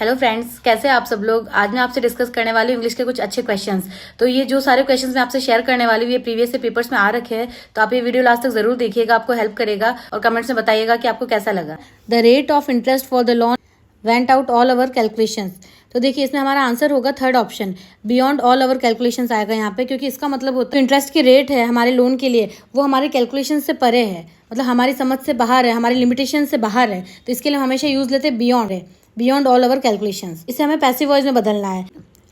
Hello friends, कैसे हैं आप सब लोग। आज मैं आपसे डिस्कस करने वाली हूँ इंग्लिश के कुछ अच्छे क्वेश्चंस। तो ये जो सारे क्वेश्चंस मैं आपसे शेयर करने वाली हूँ ये प्रीवियस से पेपर्स में आ रखे हैं, तो आप ये वीडियो लास्ट तक जरूर देखिएगा, आपको हेल्प करेगा और कमेंट्स में बताइएगा कि आपको कैसा लगा। The rate of interest for the loan went out all our calculations. तो देखिए इसमें हमारा आंसर होगा third option, beyond all our calculations आएगा यहाँ पे, क्योंकि इसका मतलब होता है इंटरेस्ट की रेट है हमारे लोन के लिए वो हमारे कैलकुलेशन से परे है, मतलब हमारी समझ से बाहर है, हमारी लिमिटेशन से बाहर है। तो इसके लिए हम हमेशा यूज लेते हैं बियॉन्ड है, बियॉन्ड ऑल अवर कैलकुलेशंस। इसे हमें पैसिव वॉइस में बदलना है।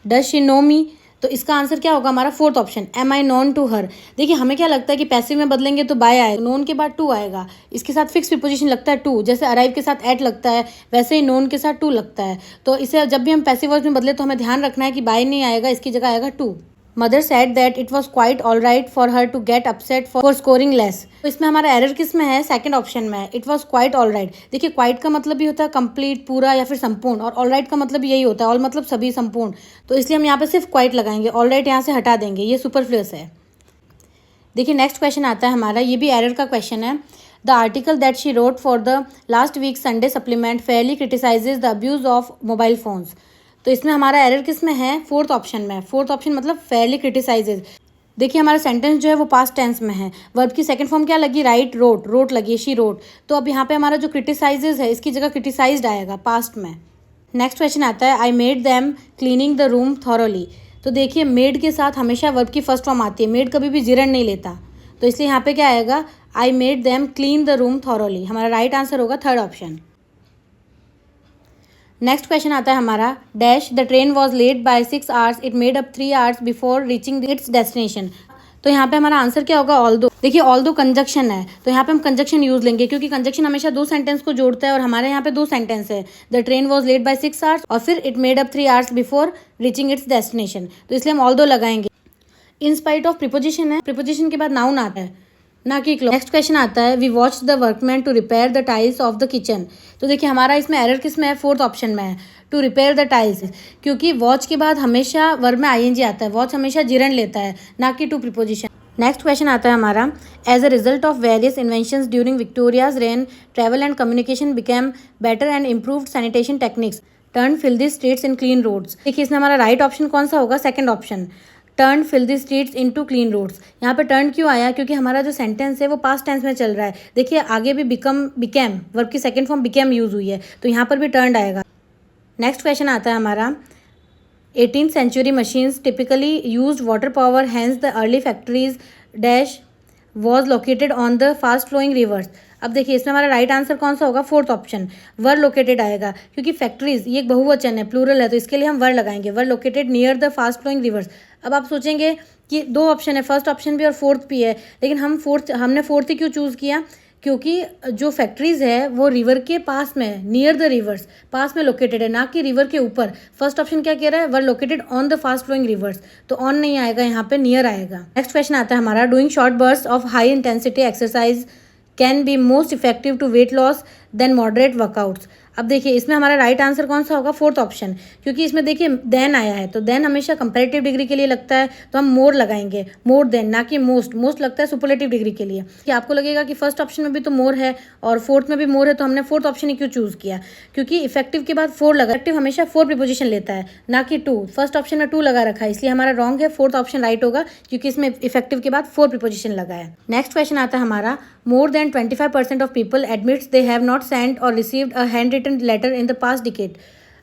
डज शी नो मी, तो इसका आंसर क्या होगा हमारा fourth option, am I known to her. देखिए हमें क्या लगता है कि पैसिव में बदलेंगे तो बाय आएगा, नोन के बाद टू आएगा, इसके साथ फिक्स प्रीपोजिशन लगता है टू, जैसे अराइव के साथ एट लगता है वैसे ही नोन के साथ टू लगता है। तो इसे जब भी हम पैसिव वॉइस में बदले तो हमें ध्यान रखना है कि बाय नहीं आएगा, इसकी जगह आएगा to. Mother said that it was quite all right for her to get upset for scoring less. तो इसमें हमारा एरर किस में है, सेकंड ऑप्शन में है, it was quite all right. देखिए क्वाइट का मतलब भी होता है कंप्लीट, पूरा या फिर संपूर्ण, और ऑल राइट का मतलब यही होता है, ऑल मतलब सभी, संपूर्ण। तो इसलिए हम यहाँ पे सिर्फ क्वाइट लगाएंगे, ऑल राइट यहाँ से हटा देंगे, ये सुपरफ्लुअस है। देखिए नेक्स्ट क्वेश्चन आता है हमारा, ये भी एरर का क्वेश्चन है। The article that she wrote for the last week Sunday supplement fairly criticises the abuse of mobile phones. तो इसमें हमारा एरर किस में है, फोर्थ ऑप्शन में। फोर्थ ऑप्शन मतलब फेयरली क्रिटिसाइजेज। देखिए हमारा सेंटेंस जो है वो पास्ट टेंस में है, वर्ब की सेकंड फॉर्म क्या लगी, राइट, रोट, रोट लगी, शी रोट। तो अब यहाँ पे हमारा जो क्रिटिसाइजेज है इसकी जगह क्रिटिसाइज्ड आएगा पास्ट में। नेक्स्ट क्वेश्चन आता है, आई made them cleaning the room thoroughly. तो देखिए मेड के साथ हमेशा वर्ब की फर्स्ट फॉर्म आती है, मेड कभी भी जिरन नहीं लेता, तो इसलिए यहाँ पे क्या आएगा, I made them clean the room thoroughly. हमारा राइट आंसर होगा थर्ड ऑप्शन। नेक्स्ट क्वेश्चन आता है हमारा, dash the train was late by 6 hours, it made up 3 hours before reaching its destination. तो यहाँ पे हमारा आंसर क्या होगा, ऑल दो। देखिए ऑल दो कंजक्शन है, तो यहाँ पे हम कंजक्शन यूज लेंगे, क्योंकि कंजक्शन हमेशा दो सेंटेंस को जोड़ता है और हमारे यहाँ पे दो सेंटेंस है, the train was late by 6 hours और फिर it made up 3 hours before reaching its destination. तो इसलिए हम ऑल दो लगाएंगे। इन स्पाइट ऑफ प्रीपोजिशन है, प्रीपोजिशन के बाद नाउन आता है ना कि क्लॉज। नेक्स्ट क्वेश्चन आता है, we watch the workman to repair the tiles of the kitchen. तो देखिए हमारा इसमें एरर किस में है, फोर्थ ऑप्शन में है, टू रिपेयर द टाइल्स, क्योंकि वॉच के बाद हमेशा वर्ब में आईएनजी आता है, वॉच हमेशा जिरन लेता है ना कि टू प्रीपोजिशन। नेक्स्ट क्वेश्चन आता है हमारा, as a result of various inventions during Victoria's reign travel and communication became better and improved sanitation techniques turn fill the streets in clean roads. देखिए इसमें हमारा राइट ऑप्शन कौन सा होगा, second option, turn fill the streets into clean roads. यहाँ पे turn क्यों आया, क्योंकि हमारा जो सेंटेंस है वो पास्ट टेंस में चल रहा है। देखिए आगे भी बिकेम वर्ब की सेकंड फॉर्म बिकेम यूज हुई है, तो यहाँ पर भी टर्न आएगा। नेक्स्ट क्वेश्चन आता है हमारा, 18th century machines typically used water power, hence the early factories dash was located on the fast flowing rivers। अब देखिए इसमें हमारा राइट आंसर कौन सा होगा, फोर्थ ऑप्शन, वर लोकेटेड आएगा, क्योंकि फैक्ट्रीज ये एक बहुवचन है, प्लूरल है, तो इसके लिए हम वर लगाएंगे, were located near the fast flowing rivers. अब आप सोचेंगे कि दो ऑप्शन है, फर्स्ट ऑप्शन भी और फोर्थ भी है, लेकिन हमने फोर्थ ही क्यों चूज़ किया, क्योंकि जो फैक्ट्रीज है वो रिवर के पास में है, नियर द रिवर्स, पास में लोकेटेड है, ना कि रिवर के ऊपर। फर्स्ट ऑप्शन क्या कह रहा है, were located on the fast flowing rivers, तो ऑन नहीं आएगा, यहाँ पे नियर आएगा। नेक्स्ट क्वेश्चन आता है हमारा, doing short burst of high intensity exercise can be most effective to weight loss than moderate workouts. अब देखिए इसमें हमारा राइट आंसर कौन सा होगा, फोर्थ ऑप्शन, क्योंकि इसमें देखिए देन आया है, तो देन हमेशा कंपैरेटिव डिग्री के लिए लगता है, तो हम मोर लगाएंगे, मोर देन, ना कि मोस्ट। मोस्ट लगता है सुपरलेटिव डिग्री के लिए। कि आपको लगेगा कि फर्स्ट ऑप्शन में भी तो मोर है और फोर्थ में भी मोर है, तो हमने फोर्थ ऑप्शन ही क्यों चूज किया, क्योंकि इफेक्टिव के बाद फोर लगा, इफेक्टिव हमेशा फोर प्रीपोजिशन लेता है ना कि टू। फर्स्ट ऑप्शन में टू लगा रखा है, इसलिए हमारा रॉन्ग है, फोर्थ ऑप्शन राइट होगा, क्योंकि इसमें इफेक्टिव के बाद फोर प्रीपोजिशन लगा है। नेक्स्ट क्वेश्चन आता है हमारा, more than 25% of people admits they have not sent or received a hand written letter in the past decade.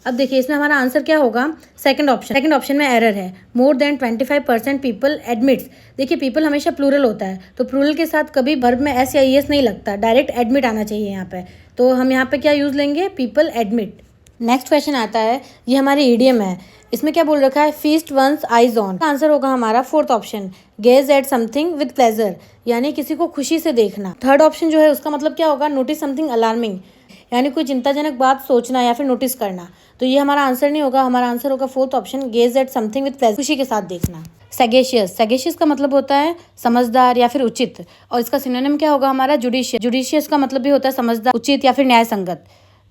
अब देखिए इसमें हमारा आंसर क्या होगा, सेकंड ऑप्शन। सेकंड ऑप्शन में एरर है, मोर देन 25% पीपल एडमिट्स। देखिए पीपल हमेशा प्लूरल होता है, तो प्लूरल के साथ कभी वर्ब में एस या ईएस नहीं लगता, डायरेक्ट एडमिट आना चाहिए यहाँ पे, तो हम यहाँ पे क्या यूज लेंगे, पीपल एडमिट। नेक्स्ट क्वेश्चन आता है, ये हमारी ईडियम है, इसमें क्या बोल रखा है, feast one's eyes on. Answer होगा हमारा fourth option, gaze at something with pleasure, यानी किसी को खुशी से देखना। थर्ड ऑप्शन जो है उसका मतलब क्या होगा, नोटिस समथिंग अलार्मिंग, यानी कोई चिंताजनक बात सोचना या फिर नोटिस करना। तो ये हमारा आंसर नहीं होगा, हमारा आंसर होगा fourth option, gaze at something with pleasure, खुशी के साथ देखना। सैगेशियस, सैगेशियस का मतलब होता है समझदार या फिर उचित, और इसका सिनोनिम क्या होगा हमारा, जुडिशियस। जुडिशियस का मतलब भी होता है समझदार, उचित या फिर न्याय संगत।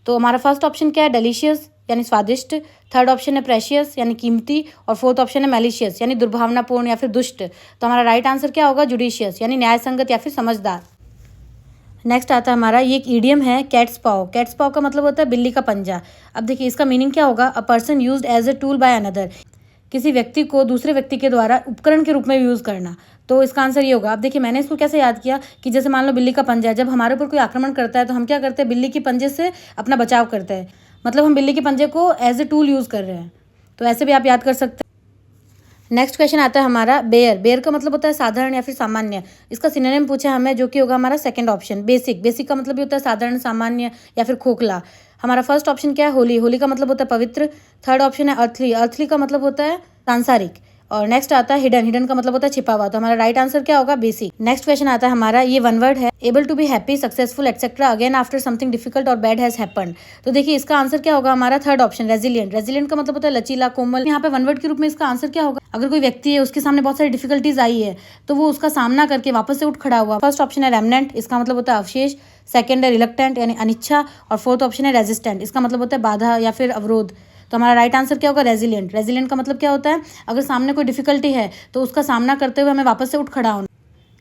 तो हमारा फर्स्ट ऑप्शन क्या है, डेलिशियस यानी स्वादिष्ट, थर्ड ऑप्शन है प्रेशियस यानी कीमती, और फोर्थ ऑप्शन है मैलिशियस यानी दुर्भावनापूर्ण या फिर दुष्ट। तो हमारा राइट आंसर क्या होगा, जुडिशियस यानी न्याय संगत या फिर समझदार। नेक्स्ट आता है हमारा, ये एक ईडियम है, कैट्स पाव। कैट्स पाव का मतलब होता है बिल्ली का पंजा। अब देखिए इसका मीनिंग क्या होगा, a person used as a tool by another, किसी व्यक्ति को दूसरे व्यक्ति के द्वारा उपकरण के रूप में यूज़ करना। तो इसका आंसर ये होगा। अब देखिए मैंने इसको कैसे याद किया कि जैसे मान लो बिल्ली का पंजा है, जब हमारे ऊपर कोई आक्रमण करता है तो हम क्या करते हैं, बिल्ली के पंजे से अपना बचाव करते हैं, मतलब हम बिल्ली के पंजे को एज ए टूल यूज़ कर रहे हैं। तो ऐसे भी आप याद कर सकते हैं। नेक्स्ट क्वेश्चन आता है हमारा, बेयर। बेयर का मतलब होता है साधारण या फिर सामान्य। इसका सिनोनिम पूछा हमें, जो कि होगा हमारा सेकंड ऑप्शन, बेसिक। बेसिक का मतलब भी होता है साधारण, सामान्य या फिर खोखला। हमारा फर्स्ट ऑप्शन क्या है, होली। होली का मतलब होता है पवित्र। थर्ड ऑप्शन है अर्थली। अर्थली का मतलब होता है सांसारिक। और नेक्स्ट आता है हिडन। हिडन का मतलब होता है छिपा हुआ। तो हमारा राइट आंसर क्या होगा, बेसिक। नेक्स्ट क्वेश्चन आता है हमारा, ये वन वर्ड है, able to be happy, successful etcetera again after something difficult और बैड हैज हैपेंड। तो देखिए इसका आंसर क्या होगा, हमारा थर्ड ऑप्शन, रेजिलियंट। रेजिलियंट का मतलब होता है लचीला, कोमल। यहाँ पे वन वर्ड के रूप में इसका आंसर क्या होगा, अगर कोई व्यक्ति है उसके सामने बहुत सारी डिफिकल्टीज आई है तो वो उसका सामना करके वापस से उठ खड़ा हुआ। फर्स्ट ऑप्शन है रेमनेंट, इसका मतलब होता है अवशेष। सेकंड है रिलक्टेंट यानी अनिच्छा। और फोर्थ ऑप्शन है रेजिस्टेंट, इसका मतलब होता है बाधा या फिर अवरोध। तो हमारा राइट आंसर क्या होगा, रेजिलियंट। रेजिलियंट का मतलब क्या होता है, अगर सामने कोई डिफिकल्टी है तो उसका सामना करते हुए हमें वापस से उठ खड़ा होना।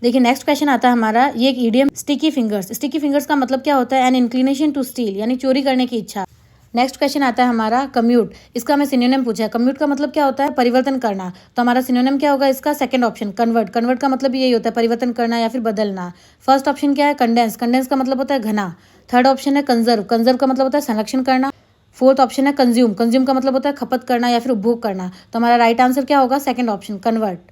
देखिए नेक्स्ट क्वेश्चन आता है हमारा, ये एक idiom, sticky fingers. Sticky fingers का मतलब क्या होता है, एन इंक्लिनेशन टू स्टील, यानी चोरी करने की इच्छा। नेक्स्ट क्वेश्चन आता है हमारा, कम्यूट। इसका हमें सिनोनिम पूछा है। कम्यूट का मतलब क्या होता है, परिवर्तन करना। तो हमारा सिनोनिम क्या होगा इसका, सेकंड ऑप्शन, कन्वर्ट। कन्वर्ट का मतलब यही होता है परिवर्तन करना या फिर बदलना। फर्स्ट ऑप्शन क्या है, कंडेंस। कंडेंस का मतलब होता है घना। थर्ड ऑप्शन है कंजर्व। कंजर्व का मतलब होता है संरक्षण करना। फोर्थ ऑप्शन है कंज्यूम। कंज्यूम का मतलब होता है खपत करना या फिर उपभोग करना। तो हमारा राइट आंसर क्या होगा, second option, convert.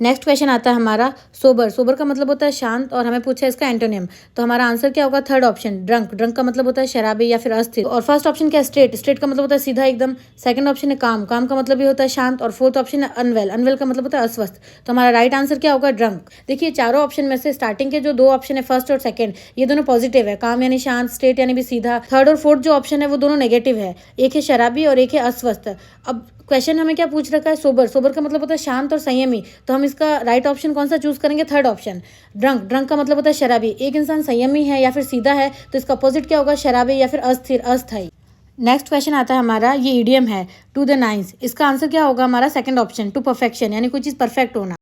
Next question आता है हमारा, सोबर। सोबर का मतलब होता है शांत, और हमें पूछा है इसका एंटोनिम। तो हमारा आंसर क्या होगा, थर्ड ऑप्शन, ड्रंक। ड्रंक का मतलब होता है शराबी या फिर अस्थिर। और फर्स्ट ऑप्शन क्या है, स्ट्रेट। स्ट्रेट का मतलब होता है सीधा एकदम। सेकंड ऑप्शन है काम। काम का मतलब ये होता है शांत। और फोर्थ ऑप्शन है अनवेल। अनवेल का मतलब होता है अस्वस्थ। तो हमारा राइट आंसर क्या होगा, ड्रंक। देखिए चारों ऑप्शन में से स्टार्टिंग के जो दो ऑप्शन है, फर्स्ट और सेकंड, ये दोनों पॉजिटिव है। काम यानी शांत, स्ट्रेट यानी भी सीधा। थर्ड और फोर्थ जो ऑप्शन है वो दोनों नेगेटिव है, एक है शराबी और एक है अस्वस्थ। अब क्वेश्चन हमें क्या पूछ रखा है, सोबर। सोबर का मतलब होता है शांत और संयमी। तो हम इसका राइट ऑप्शन कौन सा चूज करेंगे, थर्ड ऑप्शन, ड्रंक। ड्रंक का मतलब होता है शराबी। एक इंसान संयमी है या फिर सीधा है तो इसका अपोजिट क्या होगा, शराबी या फिर अस्थिर, अस्थायी। नेक्स्ट क्वेश्चन आता है हमारा, ये ईडियम है, टू द नाइन्स। इसका आंसर क्या होगा हमारा, सेकंड ऑप्शन, टू परफेक्शन, यानी कोई चीज़ परफेक्ट होना।